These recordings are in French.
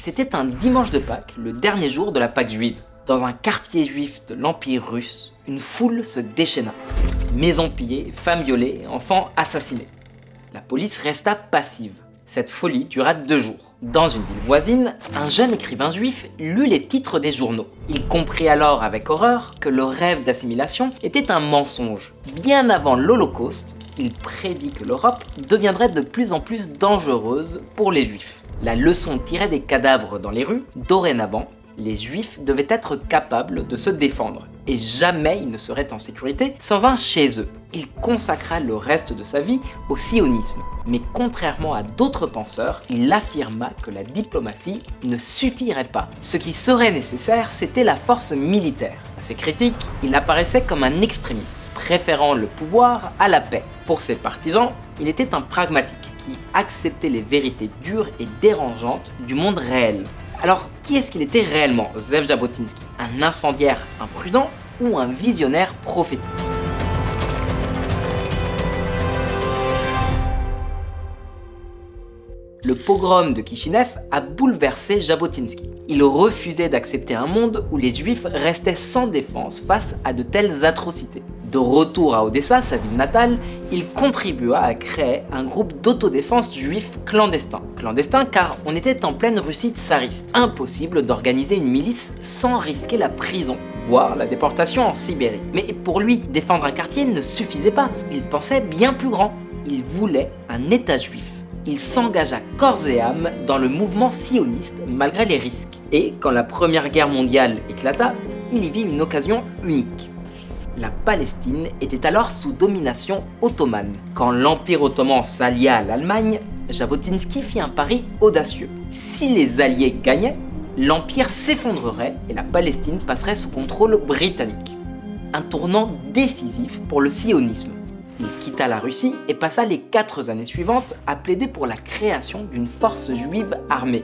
C'était un dimanche de Pâques, le dernier jour de la Pâque juive. Dans un quartier juif de l'Empire russe, une foule se déchaîna. Maisons pillées, femmes violées, enfants assassinés. La police resta passive. Cette folie dura 2 jours. Dans une ville voisine, un jeune écrivain juif lut les titres des journaux. Il comprit alors avec horreur que le rêve d'assimilation était un mensonge. Bien avant l'Holocauste, il prédit que l'Europe deviendrait de plus en plus dangereuse pour les juifs. La leçon tirée des cadavres dans les rues, dorénavant, les juifs devaient être capables de se défendre. Et jamais ils ne seraient en sécurité sans un chez eux. Il consacra le reste de sa vie au sionisme. Mais contrairement à d'autres penseurs, il affirma que la diplomatie ne suffirait pas. Ce qui serait nécessaire, c'était la force militaire. À ses critiques, il apparaissait comme un extrémiste, préférant le pouvoir à la paix. Pour ses partisans, il était un pragmatique qui acceptait les vérités dures et dérangeantes du monde réel. Alors, qui est-ce qu'il était réellement, Zev Jabotinsky? Un incendiaire imprudent ou un visionnaire prophétique? Le pogrom de Kishinev a bouleversé Jabotinsky. Il refusait d'accepter un monde où les juifs restaient sans défense face à de telles atrocités. De retour à Odessa, sa ville natale, il contribua à créer un groupe d'autodéfense juif clandestin. Clandestin car on était en pleine Russie tsariste. Impossible d'organiser une milice sans risquer la prison, voire la déportation en Sibérie. Mais pour lui, défendre un quartier ne suffisait pas. Il pensait bien plus grand. Il voulait un État juif. Il s'engagea corps et âme dans le mouvement sioniste malgré les risques. Et quand la Première Guerre mondiale éclata, il y vit une occasion unique. La Palestine était alors sous domination ottomane. Quand l'Empire ottoman s'allia à l'Allemagne, Jabotinsky fit un pari audacieux. Si les Alliés gagnaient, l'Empire s'effondrerait et la Palestine passerait sous contrôle britannique. Un tournant décisif pour le sionisme. Il quitta la Russie et passa les 4 années suivantes à plaider pour la création d'une force juive armée.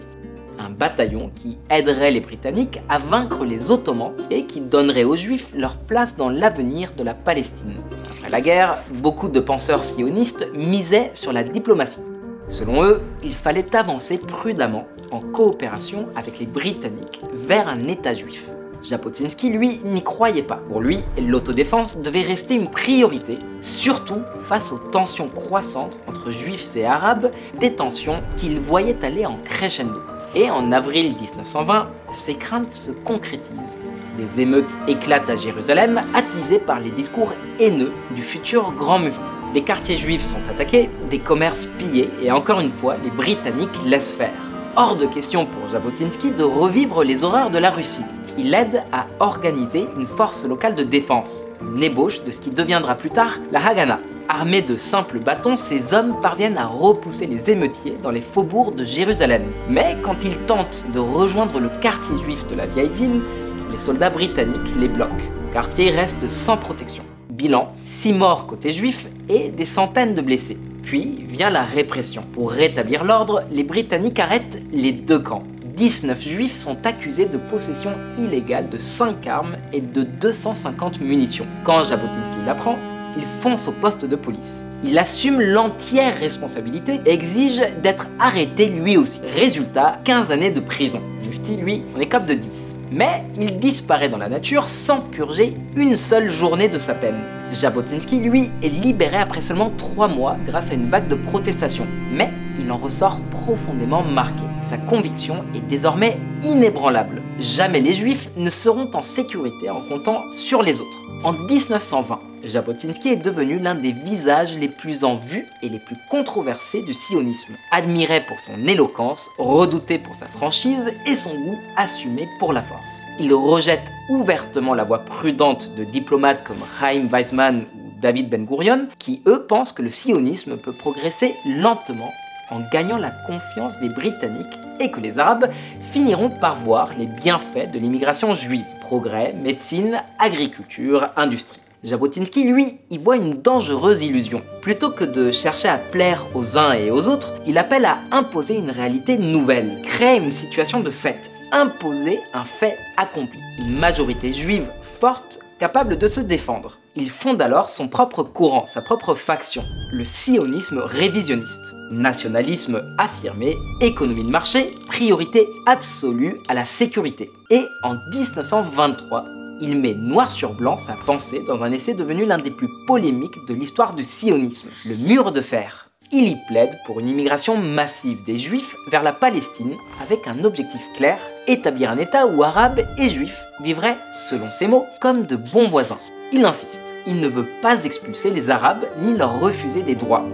Un bataillon qui aiderait les Britanniques à vaincre les Ottomans et qui donnerait aux Juifs leur place dans l'avenir de la Palestine. Après la guerre, beaucoup de penseurs sionistes misaient sur la diplomatie. Selon eux, il fallait avancer prudemment en coopération avec les Britanniques vers un État juif. Jabotinsky, lui, n'y croyait pas. Pour lui, l'autodéfense devait rester une priorité, surtout face aux tensions croissantes entre juifs et arabes, des tensions qu'il voyait aller en crescendo. Et en avril 1920, ces craintes se concrétisent. Des émeutes éclatent à Jérusalem, attisées par les discours haineux du futur grand mufti. Des quartiers juifs sont attaqués, des commerces pillés, et encore une fois, les Britanniques laissent faire. Hors de question pour Jabotinsky de revivre les horreurs de la Russie. Il aide à organiser une force locale de défense, une ébauche de ce qui deviendra plus tard la Haganah. Armés de simples bâtons, ces hommes parviennent à repousser les émeutiers dans les faubourgs de Jérusalem. Mais quand ils tentent de rejoindre le quartier juif de la vieille ville, les soldats britanniques les bloquent. Le quartier reste sans protection. Bilan, 6 morts côté juif et des centaines de blessés. Puis vient la répression. Pour rétablir l'ordre, les Britanniques arrêtent les 2 camps. 19 juifs sont accusés de possession illégale de 5 armes et de 250 munitions. Quand Jabotinsky l'apprend, il fonce au poste de police. Il assume l'entière responsabilité et exige d'être arrêté lui aussi. Résultat, 15 années de prison. Mufti, lui, en écope de 10. Mais il disparaît dans la nature sans purger une seule journée de sa peine. Jabotinsky, lui, est libéré après seulement 3 mois grâce à une vague de protestations. Mais il en ressort profondément marqué. Sa conviction est désormais inébranlable. Jamais les Juifs ne seront en sécurité en comptant sur les autres. En 1920, Jabotinsky est devenu l'un des visages les plus en vue et les plus controversés du sionisme. Admiré pour son éloquence, redouté pour sa franchise et son goût assumé pour la force. Il rejette ouvertement la voie prudente de diplomates comme Chaim Weizmann ou David Ben Gurion, qui eux pensent que le sionisme peut progresser lentement en gagnant la confiance des Britanniques et que les Arabes finiront par voir les bienfaits de l'immigration juive. Progrès, médecine, agriculture, industrie. Jabotinsky, lui, y voit une dangereuse illusion. Plutôt que de chercher à plaire aux uns et aux autres, il appelle à imposer une réalité nouvelle, créer une situation de fait, imposer un fait accompli. Une majorité juive forte, capable de se défendre. Il fonde alors son propre courant, sa propre faction, le sionisme révisionniste. Nationalisme affirmé, économie de marché, priorité absolue à la sécurité. Et en 1923, il met noir sur blanc sa pensée dans un essai devenu l'un des plus polémiques de l'histoire du sionisme, le mur de fer. Il y plaide pour une immigration massive des Juifs vers la Palestine avec un objectif clair, établir un État où Arabes et Juifs vivraient, selon ses mots, comme de bons voisins. Il insiste, il ne veut pas expulser les Arabes ni leur refuser des droits.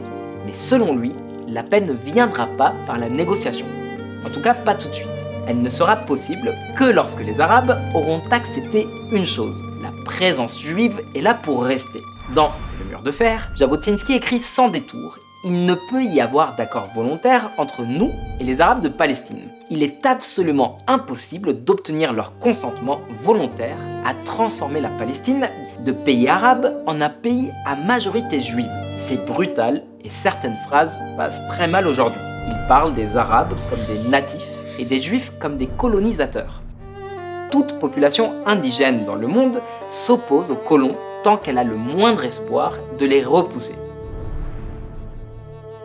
Mais selon lui, la paix ne viendra pas par la négociation. En tout cas, pas tout de suite. Elle ne sera possible que lorsque les Arabes auront accepté une chose, la présence juive est là pour rester. Dans Le mur de fer, Jabotinsky écrit sans détour: il ne peut y avoir d'accord volontaire entre nous et les Arabes de Palestine. Il est absolument impossible d'obtenir leur consentement volontaire à transformer la Palestine de pays arabe en un pays à majorité juive. C'est brutal et certaines phrases passent très mal aujourd'hui. Il parle des Arabes comme des natifs et des Juifs comme des colonisateurs. Toute population indigène dans le monde s'oppose aux colons tant qu'elle a le moindre espoir de les repousser.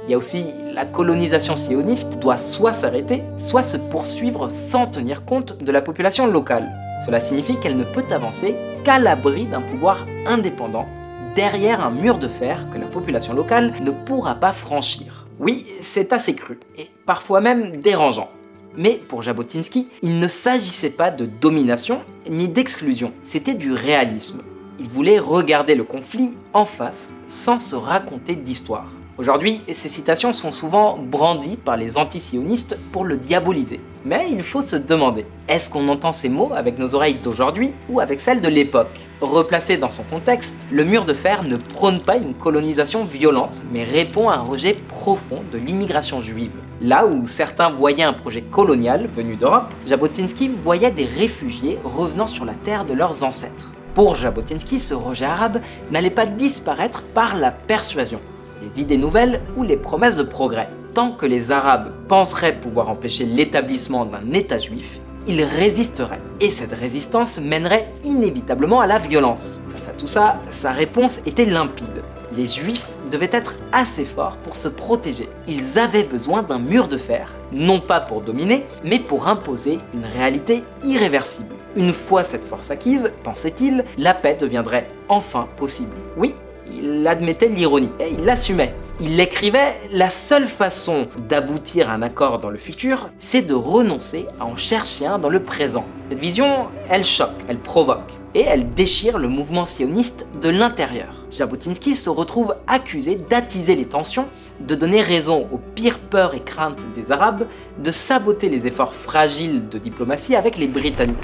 Il y a aussi la colonisation sioniste doit soit s'arrêter, soit se poursuivre sans tenir compte de la population locale. Cela signifie qu'elle ne peut avancer qu'à l'abri d'un pouvoir indépendant, derrière un mur de fer que la population locale ne pourra pas franchir. Oui, c'est assez cru, et parfois même dérangeant. Mais pour Jabotinsky, il ne s'agissait pas de domination ni d'exclusion, c'était du réalisme. Il voulait regarder le conflit en face sans se raconter d'histoire. Aujourd'hui, ces citations sont souvent brandies par les anti-sionistes pour le diaboliser. Mais il faut se demander, est-ce qu'on entend ces mots avec nos oreilles d'aujourd'hui ou avec celles de l'époque? Replacé dans son contexte, le mur de fer ne prône pas une colonisation violente, mais répond à un rejet profond de l'immigration juive. Là où certains voyaient un projet colonial venu d'Europe, Jabotinsky voyait des réfugiés revenant sur la terre de leurs ancêtres. Pour Jabotinsky, ce rejet arabe n'allait pas disparaître par la persuasion, les idées nouvelles ou les promesses de progrès. Tant que les Arabes penseraient pouvoir empêcher l'établissement d'un État juif, ils résisteraient. Et cette résistance mènerait inévitablement à la violence. Face à tout ça, sa réponse était limpide. Les Juifs devaient être assez forts pour se protéger. Ils avaient besoin d'un mur de fer, non pas pour dominer, mais pour imposer une réalité irréversible. Une fois cette force acquise, pensait-il, la paix deviendrait enfin possible. Oui, il admettait l'ironie et il l'assumait. Il écrivait « La seule façon d'aboutir à un accord dans le futur, c'est de renoncer à en chercher un dans le présent. » Cette vision, elle choque, elle provoque et elle déchire le mouvement sioniste de l'intérieur. Jabotinsky se retrouve accusé d'attiser les tensions, de donner raison aux pires peurs et craintes des Arabes, de saboter les efforts fragiles de diplomatie avec les Britanniques.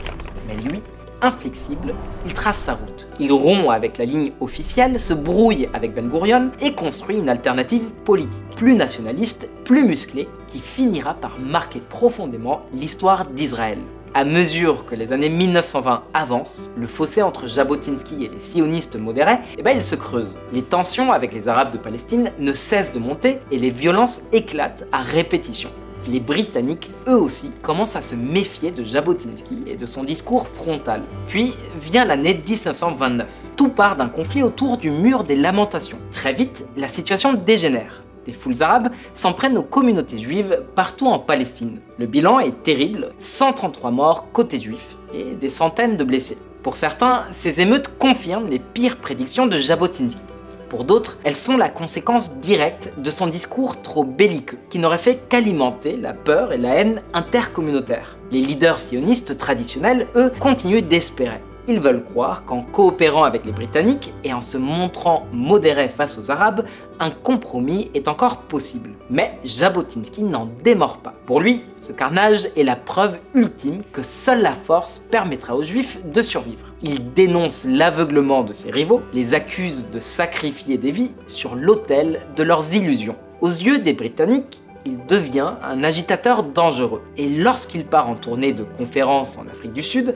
Mais lui, inflexible, il trace sa route. Il rompt avec la ligne officielle, se brouille avec Ben Gurion et construit une alternative politique, plus nationaliste, plus musclée, qui finira par marquer profondément l'histoire d'Israël. À mesure que les années 1920 avancent, le fossé entre Jabotinsky et les sionistes modérés, il se creuse. Les tensions avec les Arabes de Palestine ne cessent de monter et les violences éclatent à répétition. Les Britanniques, eux aussi, commencent à se méfier de Jabotinsky et de son discours frontal. Puis vient l'année 1929. Tout part d'un conflit autour du mur des lamentations. Très vite, la situation dégénère. Des foules arabes s'en prennent aux communautés juives partout en Palestine. Le bilan est terrible, 133 morts côté juif et des centaines de blessés. Pour certains, ces émeutes confirment les pires prédictions de Jabotinsky. Pour d'autres, elles sont la conséquence directe de son discours trop belliqueux, qui n'aurait fait qu'alimenter la peur et la haine intercommunautaire. Les leaders sionistes traditionnels, eux, continuent d'espérer. Ils veulent croire qu'en coopérant avec les Britanniques et en se montrant modérés face aux Arabes, un compromis est encore possible. Mais Jabotinsky n'en démord pas. Pour lui, ce carnage est la preuve ultime que seule la force permettra aux Juifs de survivre. Il dénonce l'aveuglement de ses rivaux, les accuse de sacrifier des vies sur l'autel de leurs illusions. Aux yeux des Britanniques, il devient un agitateur dangereux. Et lorsqu'il part en tournée de conférences en Afrique du Sud,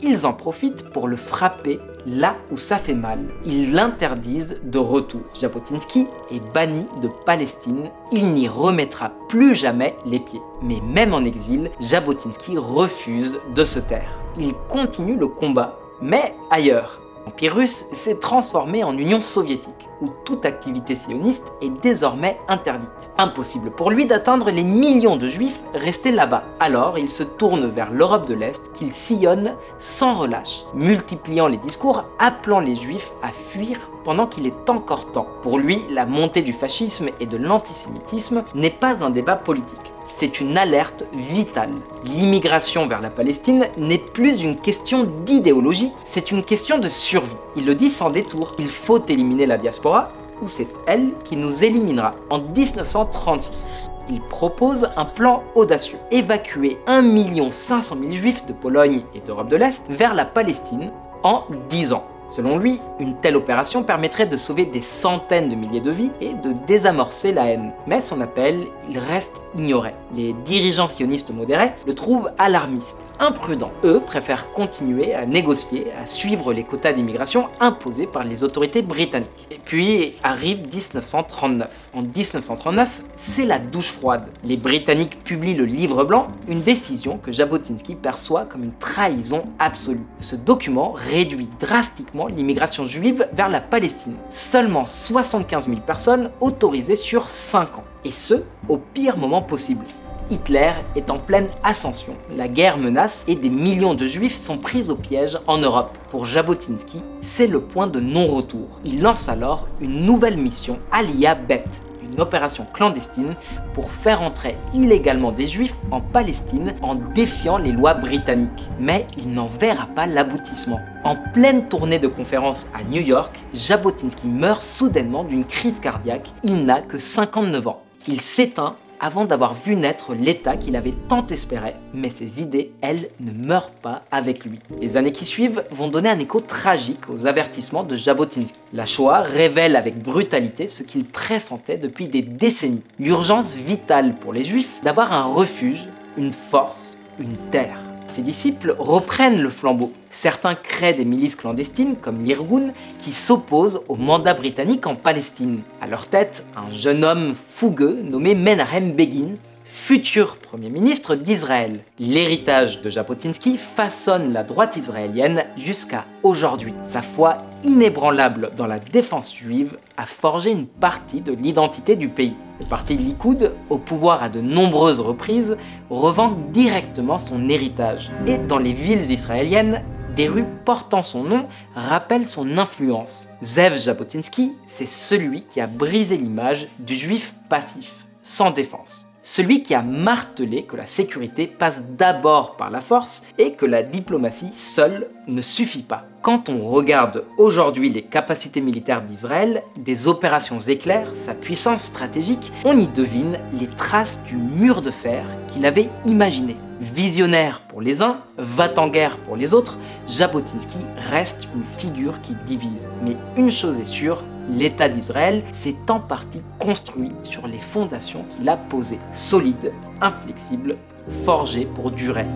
ils en profitent pour le frapper là où ça fait mal. Ils l'interdisent de retour. Jabotinsky est banni de Palestine. Il n'y remettra plus jamais les pieds. Mais même en exil, Jabotinsky refuse de se taire. Il continue le combat, mais ailleurs. L'Empire russe s'est transformé en Union soviétique, où toute activité sioniste est désormais interdite. Impossible pour lui d'atteindre les millions de juifs restés là-bas. Alors il se tourne vers l'Europe de l'Est qu'il sillonne sans relâche, multipliant les discours appelant les juifs à fuir pendant qu'il est encore temps. Pour lui, la montée du fascisme et de l'antisémitisme n'est pas un débat politique. C'est une alerte vitale. L'immigration vers la Palestine n'est plus une question d'idéologie, c'est une question de survie. Il le dit sans détour. Il faut éliminer la diaspora, ou c'est elle qui nous éliminera. En 1936, il propose un plan audacieux. Évacuer 1 500 000 juifs de Pologne et d'Europe de l'Est vers la Palestine en 10 ans. Selon lui, une telle opération permettrait de sauver des centaines de milliers de vies et de désamorcer la haine. Mais son appel, il reste ignoré. Les dirigeants sionistes modérés le trouvent alarmiste, imprudent. Eux préfèrent continuer à négocier, à suivre les quotas d'immigration imposés par les autorités britanniques. Et puis arrive 1939. En 1939, c'est la douche froide. Les Britanniques publient le Livre blanc, une décision que Jabotinsky perçoit comme une trahison absolue. Ce document réduit drastiquement l'immigration juive vers la Palestine. Seulement 75 000 personnes autorisées sur 5 ans. Et ce, au pire moment possible. Hitler est en pleine ascension, la guerre menace et des millions de juifs sont pris au piège en Europe. Pour Jabotinsky, c'est le point de non-retour. Il lance alors une nouvelle mission, Aliyah Bet, une opération clandestine pour faire entrer illégalement des juifs en Palestine en défiant les lois britanniques. Mais il n'en verra pas l'aboutissement. En pleine tournée de conférences à New York, Jabotinsky meurt soudainement d'une crise cardiaque. Il n'a que 59 ans. Il s'éteint avant d'avoir vu naître l'État qu'il avait tant espéré, mais ses idées, elles, ne meurent pas avec lui. Les années qui suivent vont donner un écho tragique aux avertissements de Jabotinsky. La Shoah révèle avec brutalité ce qu'il pressentait depuis des décennies. L'urgence vitale pour les Juifs d'avoir un refuge, une force, une terre. Ses disciples reprennent le flambeau. Certains créent des milices clandestines comme l'Irgun qui s'opposent au mandat britannique en Palestine. À leur tête, un jeune homme fougueux nommé Menahem Begin, futur Premier ministre d'Israël. L'héritage de Jabotinsky façonne la droite israélienne jusqu'à aujourd'hui. Sa foi inébranlable dans la défense juive a forgé une partie de l'identité du pays. Le parti Likoud, au pouvoir à de nombreuses reprises, revendique directement son héritage. Et dans les villes israéliennes, des rues portant son nom rappellent son influence. Zev Jabotinsky, c'est celui qui a brisé l'image du juif passif, sans défense. Celui qui a martelé que la sécurité passe d'abord par la force et que la diplomatie seule ne suffit pas. Quand on regarde aujourd'hui les capacités militaires d'Israël, des opérations éclairs, sa puissance stratégique, on y devine les traces du mur de fer qu'il avait imaginé. Visionnaire pour les uns, va-t-en-guerre pour les autres, Jabotinsky reste une figure qui divise. Mais une chose est sûre, l'État d'Israël s'est en partie construit sur les fondations qu'il a posées. Solides, inflexibles, forgées pour durer.